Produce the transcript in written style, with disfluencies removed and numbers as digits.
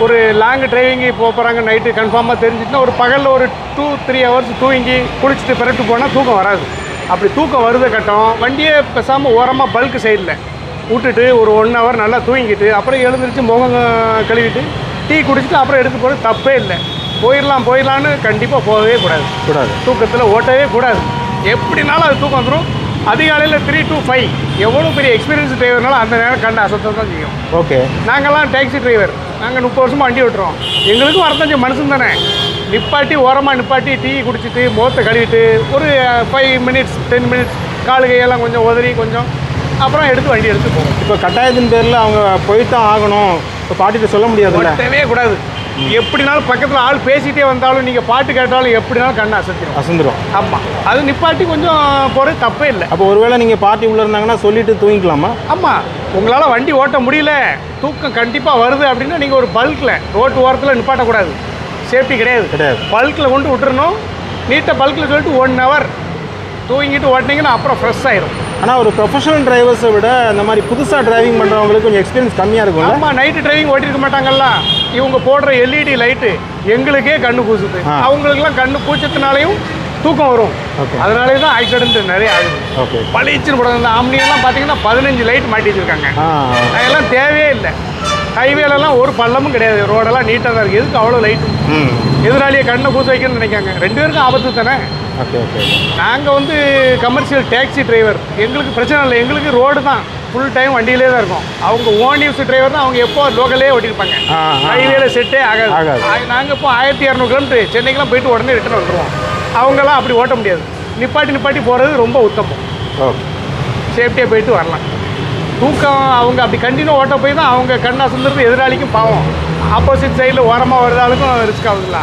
ஒரு long driving போகிறாங்க night கன்ஃபார்மாக தெரிஞ்சிட்டுனா ஒரு பகலில் ஒரு 2-3 ஹவர்ஸ் தூங்கி குளிச்சுட்டு பிறட்டு போனால் தூக்கம் வராது. அப்படி தூக்கம் வருத கட்டம் வண்டியே பேசாமல் ஓரமாக பல்க் சைடில் விட்டுட்டு ஒரு 1 ஹவர் நல்லா தூங்கிட்டு அப்புறம் எழுந்திரிச்சு முகம் கழுவிட்டு டீ குடிச்சிட்டு அப்புறம் எடுத்து போகிறது தப்பே இல்லை. போயிடலான்னு கண்டிப்பாக போகவே கூடாது. தூக்கத்தில் ஓட்டவே கூடாது. எப்படினாலும் அது தூக்கம் வந்துடும். அதிகாலையில் 3 to 5 எவ்வளோ பெரிய எக்ஸ்பீரியன்ஸ் டிரைவர்னாலும் அந்த நேரம் கண்டு அசத்த தான் செய்யும். ஓகே, நாங்கள்லாம் டாக்ஸி டிரைவர், நாங்கள் 30 வருஷமாக வண்டி ஓட்டுறோம். எங்களுக்கும் வரத்தஞ்ச மனுஷன் தானே. நிப்பாட்டி ஓரமாக நிப்பாட்டி டீ குடிச்சிட்டு முகத்தை கழுவிட்டு ஒரு 5 minutes 10 minutes காலு கையெல்லாம் கொஞ்சம் உதறி கொஞ்சம் அப்புறம் எடுத்து வண்டி எடுத்து போகும். இப்போ கட்டாயத்தின் பேரில் அவங்க போய்தான் ஆகணும், இப்போ பாட்டிகிட்ட சொல்ல முடியாதுல்ல? ஓட்டவே கூடாது. எப்படினாலும் பக்கத்தில் ஆள் பேசிகிட்டே வந்தாலும் நீங்கள் பாட்டு கேட்டாலும் எப்படினாலும் கண்ணை அசந்துடும். ஆமாம், அது நிப்பாட்டி கொஞ்சம் போகிறது தப்பே இல்லை. அப்போ ஒருவேளை நீங்கள் பார்ட்டி உள்ளே இருந்தாங்கன்னா சொல்லிவிட்டு தூங்கிக்கலாமா? ஆமாம், உங்களால் வண்டி ஓட்ட முடியல, தூக்கம் கண்டிப்பாக வருது அப்படின்னா நீங்கள் ஒரு பல்கில் ரோட்டு ஓரத்தில் நிப்பாட்டக்கூடாது. சேஃப்டி கிடையாது. பல்கில் கொண்டு விட்டுறணும். நீட்டாக பல்கில் சொல்லிட்டு 1 hour தூங்கிட்டு ஓட்டினீங்கன்னா அப்புறம் ஃப்ரெஷ் ஆயிடும். ஆனால் ஒரு ப்ரொஃபஷனல் டிரைவர்ஸை விட இந்த மாதிரி புதுசாக டிரைவிங் பண்ணுறவங்களுக்கு கொஞ்சம் எக்ஸ்பீரியன்ஸ் கம்மியாக இருக்கும். ஆமாம், நைட்டு டிரைவிங் ஓட்டிருக்க மாட்டாங்கல்ல. இவங்க போடுற LED லைட்டு எங்களுக்கே கண்ணு கூசுது. அவங்களுக்குலாம் கண்ணு கூச்சத்தினாலையும் தூக்கம் வரும். அதனாலே தான் ஆக்சிடென்ட் நிறைய ஆகுது. ஓகே, பளிச்சுன்னு போடுறது. இந்த ஆம்னியெல்லாம் பார்த்தீங்கன்னா 15 லைட் மாட்டி வச்சுருக்காங்க. அதெல்லாம் தேவையே இல்லை. ஹைவேலெல்லாம் ஒரு பள்ளமும் கிடையாது. ரோடெல்லாம் நீட்டாக தான் இருக்குது. எதுக்கு அவ்வளோ லைட்டு? எதிராளியை கண்ணை கூச வைக்கணும்னு நினைக்காங்க. 2 பேருக்கும் ஆபத்து தானே. ஓகே, நாங்கள் வந்து கமர்ஷியல் டாக்ஸி டிரைவர், எங்களுக்கு பிரச்சனை இல்லை. எங்களுக்கு ரோடு தான் ஃபுல் டைம் வண்டியிலே தான் இருக்கும். அவங்க ஓன் யூஸ் டிரைவர் தான். அவங்க எப்போ லோக்கலே ஓட்டியிருப்பாங்க. ஹைவேல செட்டே ஆகாது. நாங்கள் இப்போ 1200 கிலோமீட்டர் சென்னைக்கெலாம் போயிட்டு உடனே ரிட்டர்ன் வந்துடுவோம். அவங்களாம் அப்படி ஓட்ட முடியாது. நிப்பாட்டி போகிறது ரொம்ப உத்தமம். சேஃப்டியாக போயிட்டு வரலாம். தூக்கம் அவங்க அப்படி கண்டினியூ ஓட்ட போய் தான் அவங்க கண்ணை அசந்துறது எதிராளிக்கும் பாவம். ஆப்போசிட் சைடில் ஓரமாக வருதாலுக்கும் ரிஸ்க் ஆகுதுல்ல.